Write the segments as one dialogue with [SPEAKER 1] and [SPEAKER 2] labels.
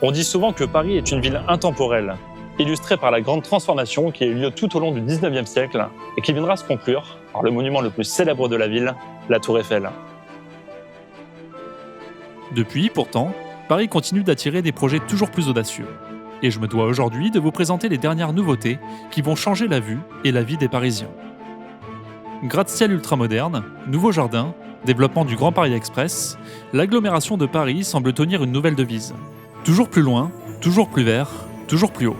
[SPEAKER 1] On dit souvent que Paris est une ville intemporelle, illustrée par la grande transformation qui a eu lieu tout au long du 19e siècle et qui viendra se conclure par le monument le plus célèbre de la ville, la Tour Eiffel.
[SPEAKER 2] Depuis, pourtant, Paris continue d'attirer des projets toujours plus audacieux. Et je me dois aujourd'hui de vous présenter les dernières nouveautés qui vont changer la vue et la vie des Parisiens. Gratte-ciel ultramoderne, nouveaux jardins, développement du Grand Paris Express, l'agglomération de Paris semble tenir une nouvelle devise. Toujours plus loin, toujours plus vert, toujours plus haut.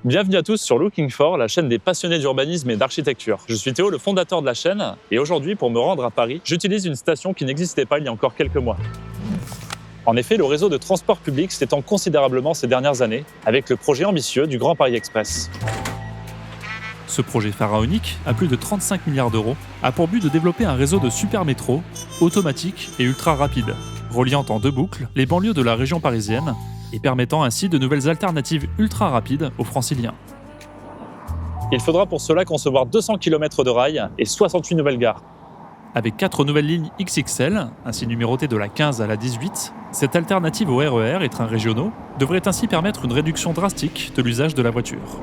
[SPEAKER 1] Bienvenue à tous sur Looking For, la chaîne des passionnés d'urbanisme et d'architecture. Je suis Théo, le fondateur de la chaîne, et aujourd'hui, pour me rendre à Paris, j'utilise une station qui n'existait pas il y a encore quelques mois. En effet, le réseau de transport public s'étend considérablement ces dernières années, avec le projet ambitieux du Grand Paris Express.
[SPEAKER 2] Ce projet pharaonique, à plus de 35 milliards d'euros, a pour but de développer un réseau de super métro, automatique et ultra rapide, reliant en deux boucles les banlieues de la région parisienne et permettant ainsi de nouvelles alternatives ultra rapides aux franciliens.
[SPEAKER 1] Il faudra pour cela concevoir 200 km de rails et 68 nouvelles gares.
[SPEAKER 2] Avec 4 nouvelles lignes XXL, ainsi numérotées de la 15 à la 18, cette alternative au RER et trains régionaux devrait ainsi permettre une réduction drastique de l'usage de la voiture.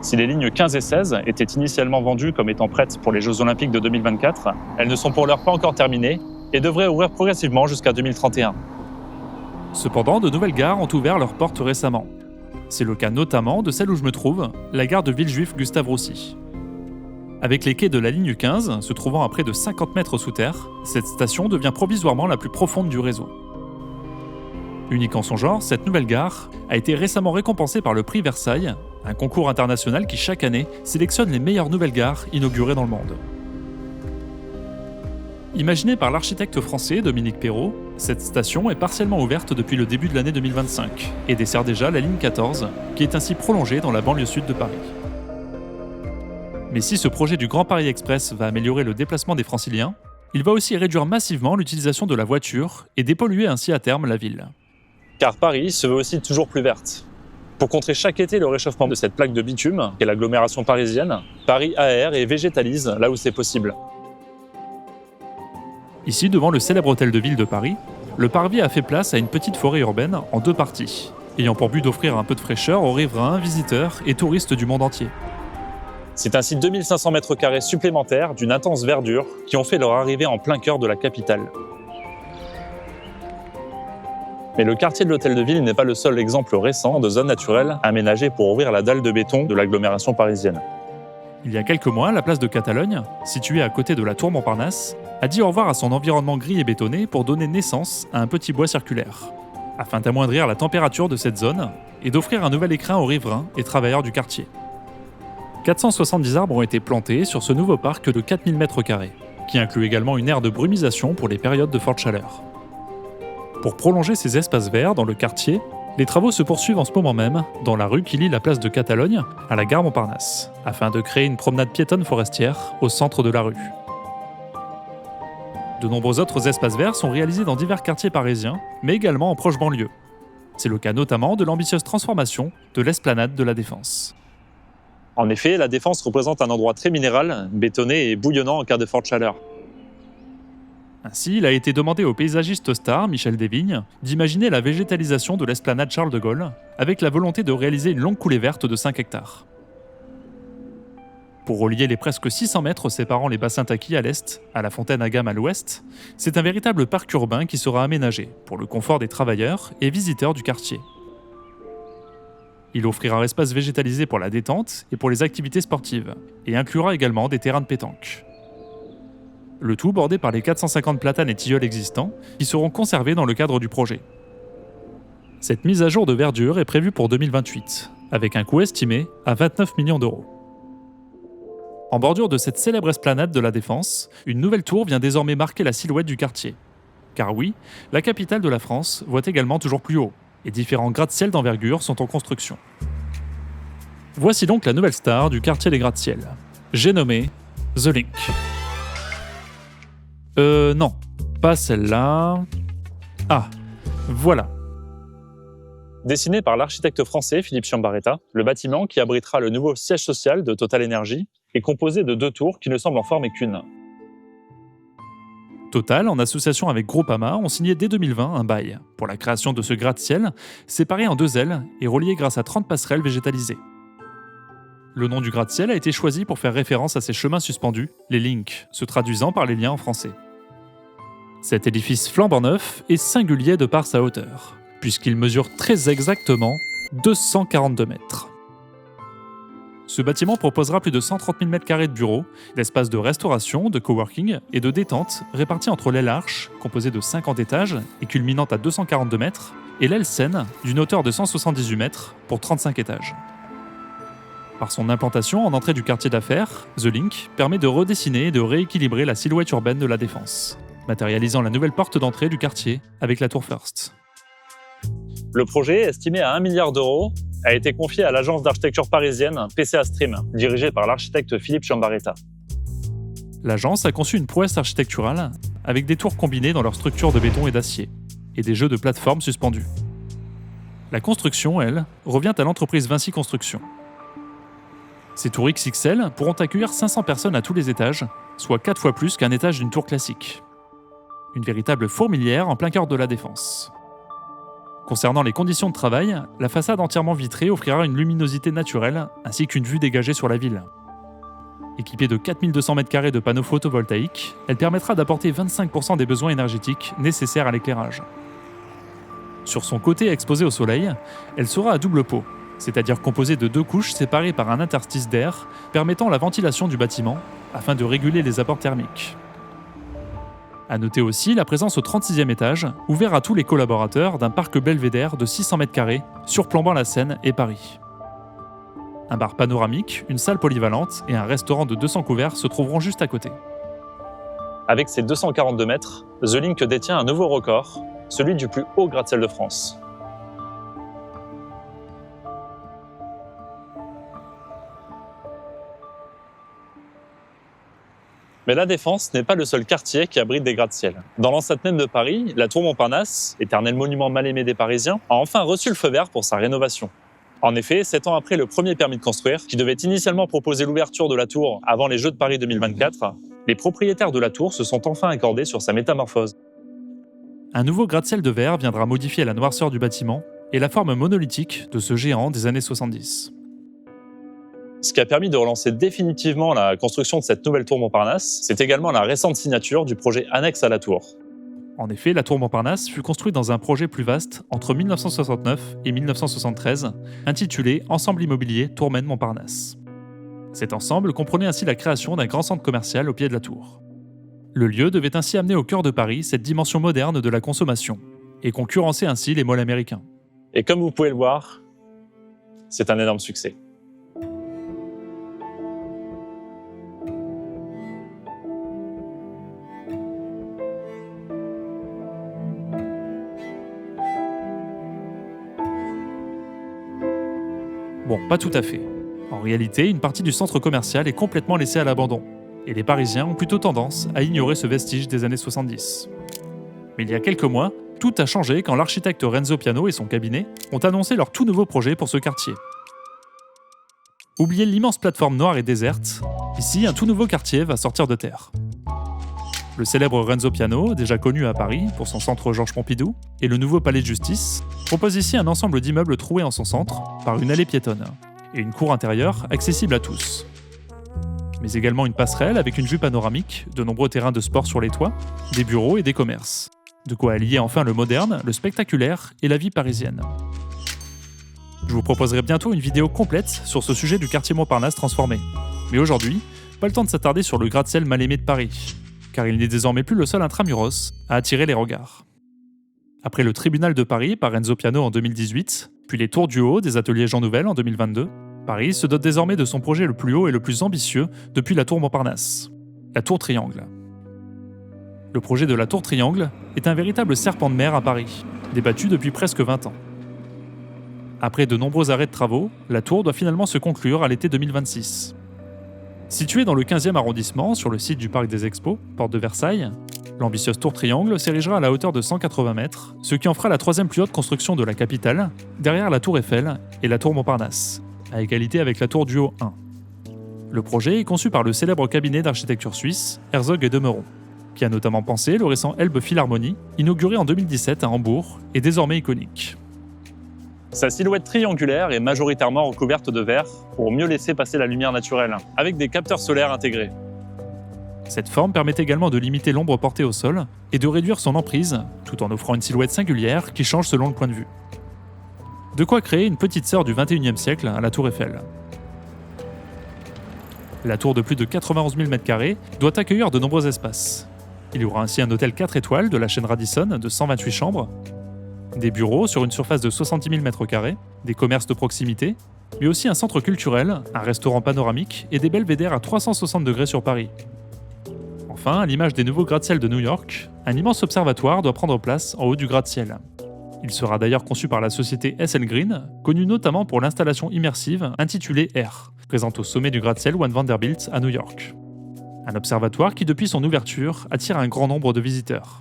[SPEAKER 1] Si les lignes 15 et 16 étaient initialement vendues comme étant prêtes pour les Jeux Olympiques de 2024, elles ne sont pour l'heure pas encore terminées et devraient ouvrir progressivement jusqu'à 2031.
[SPEAKER 2] Cependant, de nouvelles gares ont ouvert leurs portes récemment. C'est le cas notamment de celle où je me trouve, la gare de Villejuif Gustave Roussy. Avec les quais de la ligne 15, se trouvant à près de 50 mètres sous terre, cette station devient provisoirement la plus profonde du réseau. Unique en son genre, cette nouvelle gare a été récemment récompensée par le prix Versailles, un concours international qui chaque année sélectionne les meilleures nouvelles gares inaugurées dans le monde. Imaginée par l'architecte français Dominique Perrault, cette station est partiellement ouverte depuis le début de l'année 2025 et dessert déjà la ligne 14, qui est ainsi prolongée dans la banlieue sud de Paris. Mais si ce projet du Grand Paris Express va améliorer le déplacement des franciliens, il va aussi réduire massivement l'utilisation de la voiture et dépolluer ainsi à terme la ville.
[SPEAKER 1] Car Paris se veut aussi toujours plus verte. Pour contrer chaque été le réchauffement de cette plaque de bitume, qu'est l'agglomération parisienne, Paris aère et végétalise là où c'est possible.
[SPEAKER 2] Ici, devant le célèbre hôtel de ville de Paris, le parvis a fait place à une petite forêt urbaine en deux parties, ayant pour but d'offrir un peu de fraîcheur aux riverains, visiteurs et touristes du monde entier.
[SPEAKER 1] C'est ainsi 2500 m² supplémentaires d'une intense verdure qui ont fait leur arrivée en plein cœur de la capitale. Mais le quartier de l'Hôtel de Ville n'est pas le seul exemple récent de zone naturelle aménagée pour ouvrir la dalle de béton de l'agglomération parisienne.
[SPEAKER 2] Il y a quelques mois, la place de Catalogne, située à côté de la tour Montparnasse, a dit au revoir à son environnement gris et bétonné pour donner naissance à un petit bois circulaire, afin d'amoindrir la température de cette zone et d'offrir un nouvel écrin aux riverains et travailleurs du quartier. 470 arbres ont été plantés sur ce nouveau parc de 4000 m², qui inclut également une aire de brumisation pour les périodes de forte chaleur. Pour prolonger ces espaces verts dans le quartier, les travaux se poursuivent en ce moment même dans la rue qui lie la place de Catalogne à la gare Montparnasse, afin de créer une promenade piétonne forestière au centre de la rue. De nombreux autres espaces verts sont réalisés dans divers quartiers parisiens, mais également en proche banlieue. C'est le cas notamment de l'ambitieuse transformation de l'esplanade de la Défense.
[SPEAKER 1] En effet, la Défense représente un endroit très minéral, bétonné et bouillonnant en cas de forte chaleur.
[SPEAKER 2] Ainsi, il a été demandé au paysagiste star Michel Desvignes d'imaginer la végétalisation de l'esplanade Charles de Gaulle, avec la volonté de réaliser une longue coulée verte de 5 hectares. Pour relier les presque 600 mètres séparant les bassins Taquis à l'est à la fontaine à Gamme à l'ouest, c'est un véritable parc urbain qui sera aménagé pour le confort des travailleurs et visiteurs du quartier. Il offrira un espace végétalisé pour la détente et pour les activités sportives, et inclura également des terrains de pétanque. Le tout bordé par les 450 platanes et tilleuls existants qui seront conservés dans le cadre du projet. Cette mise à jour de verdure est prévue pour 2028, avec un coût estimé à 29 millions d'euros. En bordure de cette célèbre esplanade de la Défense, une nouvelle tour vient désormais marquer la silhouette du quartier. Car oui, la capitale de la France voit également toujours plus haut, et différents gratte-ciel d'envergure sont en construction. Voici donc la nouvelle star du quartier des gratte-ciel. J'ai nommé The Link. Non, pas celle-là. Ah, voilà.
[SPEAKER 1] Dessiné par l'architecte français Philippe Chiambaretta, le bâtiment qui abritera le nouveau siège social de Total Energy est composé de deux tours qui ne semblent en former qu'une.
[SPEAKER 2] Total, en association avec Groupama, ont signé dès 2020 un bail pour la création de ce gratte-ciel, séparé en 2 ailes et relié grâce à 30 passerelles végétalisées. Le nom du gratte-ciel a été choisi pour faire référence à ces chemins suspendus, les links, se traduisant par les liens en français. Cet édifice flambant neuf est singulier de par sa hauteur, puisqu'il mesure très exactement 242 mètres. Ce bâtiment proposera plus de 130 000 m² de bureaux, d'espaces de restauration, de coworking et de détente répartis entre l'aile arche, composée de 50 étages et culminant à 242 mètres, et l'aile Seine, d'une hauteur de 178 mètres pour 35 étages. Par son implantation en entrée du quartier d'affaires, The Link permet de redessiner et de rééquilibrer la silhouette urbaine de la Défense, matérialisant la nouvelle porte d'entrée du quartier avec la tour First.
[SPEAKER 1] Le projet, estimé à 1 milliard d'euros, a été confié à l'agence d'architecture parisienne PCA Stream, dirigée par l'architecte Philippe Chambaretta.
[SPEAKER 2] L'agence a conçu une prouesse architecturale avec des tours combinées dans leur structure de béton et d'acier, et des jeux de plateformes suspendus. La construction, elle, revient à l'entreprise Vinci Construction. Ces tours XXL pourront accueillir 500 personnes à tous les étages, soit 4 fois plus qu'un étage d'une tour classique. Une véritable fourmilière en plein cœur de la Défense. Concernant les conditions de travail, la façade entièrement vitrée offrira une luminosité naturelle ainsi qu'une vue dégagée sur la ville. Équipée de 4200 m² de panneaux photovoltaïques, elle permettra d'apporter 25% des besoins énergétiques nécessaires à l'éclairage. Sur son côté exposé au soleil, elle sera à double pot, c'est-à-dire composée de 2 couches séparées par un interstice d'air permettant la ventilation du bâtiment afin de réguler les apports thermiques. A noter aussi la présence au 36e étage, ouvert à tous les collaborateurs d'un parc belvédère de 600 m² surplombant la Seine et Paris. Un bar panoramique, une salle polyvalente et un restaurant de 200 couverts se trouveront juste à côté.
[SPEAKER 1] Avec ses 242 mètres, The Link détient un nouveau record, celui du plus haut gratte-ciel de France. Mais la Défense n'est pas le seul quartier qui abrite des gratte-ciel. Dans l'enceinte même de Paris, la tour Montparnasse, éternel monument mal aimé des Parisiens, a enfin reçu le feu vert pour sa rénovation. En effet, 7 ans après le premier permis de construire, qui devait initialement proposer l'ouverture de la tour avant les Jeux de Paris 2024, les propriétaires de la tour se sont enfin accordés sur sa métamorphose.
[SPEAKER 2] Un nouveau gratte-ciel de verre viendra modifier la noirceur du bâtiment et la forme monolithique de ce géant des années 70.
[SPEAKER 1] Ce qui a permis de relancer définitivement la construction de cette nouvelle tour Montparnasse, c'est également la récente signature du projet annexe à la tour.
[SPEAKER 2] En effet, la tour Montparnasse fut construite dans un projet plus vaste entre 1969 et 1973, intitulé Ensemble immobilier Tourmen Montparnasse. Cet ensemble comprenait ainsi la création d'un grand centre commercial au pied de la tour. Le lieu devait ainsi amener au cœur de Paris cette dimension moderne de la consommation, et concurrencer ainsi les malls américains.
[SPEAKER 1] Et comme vous pouvez le voir, c'est un énorme succès.
[SPEAKER 2] Bon, pas tout à fait. En réalité, une partie du centre commercial est complètement laissée à l'abandon, et les Parisiens ont plutôt tendance à ignorer ce vestige des années 70. Mais il y a quelques mois, tout a changé quand l'architecte Renzo Piano et son cabinet ont annoncé leur tout nouveau projet pour ce quartier. Oubliez l'immense plateforme noire et déserte, ici un tout nouveau quartier va sortir de terre. Le célèbre Renzo Piano, déjà connu à Paris pour son centre Georges Pompidou, et le nouveau palais de justice, propose ici un ensemble d'immeubles troués en son centre par une allée piétonne, et une cour intérieure accessible à tous. Mais également une passerelle avec une vue panoramique, de nombreux terrains de sport sur les toits, des bureaux et des commerces. De quoi allier enfin le moderne, le spectaculaire et la vie parisienne. Je vous proposerai bientôt une vidéo complète sur ce sujet du quartier Montparnasse transformé. Mais aujourd'hui, pas le temps de s'attarder sur le gratte-ciel mal aimé de Paris, car il n'est désormais plus le seul intramuros à attirer les regards. Après le tribunal de Paris par Renzo Piano en 2018, puis les tours du haut des ateliers Jean Nouvel en 2022, Paris se dote désormais de son projet le plus haut et le plus ambitieux depuis la tour Montparnasse, la tour Triangle. Le projet de la tour Triangle est un véritable serpent de mer à Paris, débattu depuis presque 20 ans. Après de nombreux arrêts de travaux, la tour doit finalement se conclure à l'été 2026. Située dans le 15e arrondissement, sur le site du Parc des Expos, porte de Versailles, l'ambitieuse tour Triangle s'érigera à la hauteur de 180 mètres, ce qui en fera la 3e plus haute construction de la capitale, derrière la tour Eiffel et la tour Montparnasse, à égalité avec la tour du Haut 1. Le projet est conçu par le célèbre cabinet d'architecture suisse, Herzog & de Meuron. qui a notamment pensé le récent Elbe Philharmonie, inauguré en 2017 à Hambourg, est désormais iconique.
[SPEAKER 1] Sa silhouette triangulaire est majoritairement recouverte de verre pour mieux laisser passer la lumière naturelle, avec des capteurs solaires intégrés.
[SPEAKER 2] Cette forme permet également de limiter l'ombre portée au sol et de réduire son emprise, tout en offrant une silhouette singulière qui change selon le point de vue. De quoi créer une petite sœur du XXIe siècle à la Tour Eiffel. La tour de plus de 91 000 m² doit accueillir de nombreux espaces. Il y aura ainsi un hôtel 4 étoiles de la chaîne Radisson de 128 chambres, des bureaux sur une surface de 70 000 m², des commerces de proximité, mais aussi un centre culturel, un restaurant panoramique et des belvédères à 360 degrés sur Paris. Enfin, à l'image des nouveaux gratte-ciel de New York, un immense observatoire doit prendre place en haut du gratte-ciel. Il sera d'ailleurs conçu par la société SL Green, connue notamment pour l'installation immersive intitulée Air, présente au sommet du gratte-ciel One Vanderbilt à New York. Un observatoire qui, depuis son ouverture, attire un grand nombre de visiteurs.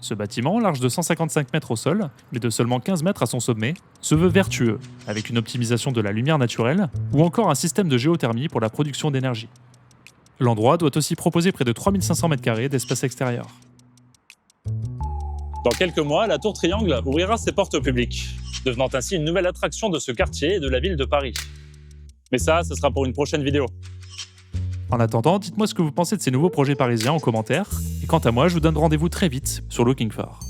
[SPEAKER 2] Ce bâtiment, large de 155 mètres au sol, mais de seulement 15 mètres à son sommet, se veut vertueux, avec une optimisation de la lumière naturelle ou encore un système de géothermie pour la production d'énergie. L'endroit doit aussi proposer près de 3500 m² d'espace extérieur.
[SPEAKER 1] Dans quelques mois, la Tour Triangle ouvrira ses portes au public, devenant ainsi une nouvelle attraction de ce quartier et de la ville de Paris. Mais ça, ce sera pour une prochaine vidéo.
[SPEAKER 2] En attendant, dites-moi ce que vous pensez de ces nouveaux projets parisiens en commentaire, et quant à moi, je vous donne rendez-vous très vite sur Looking For.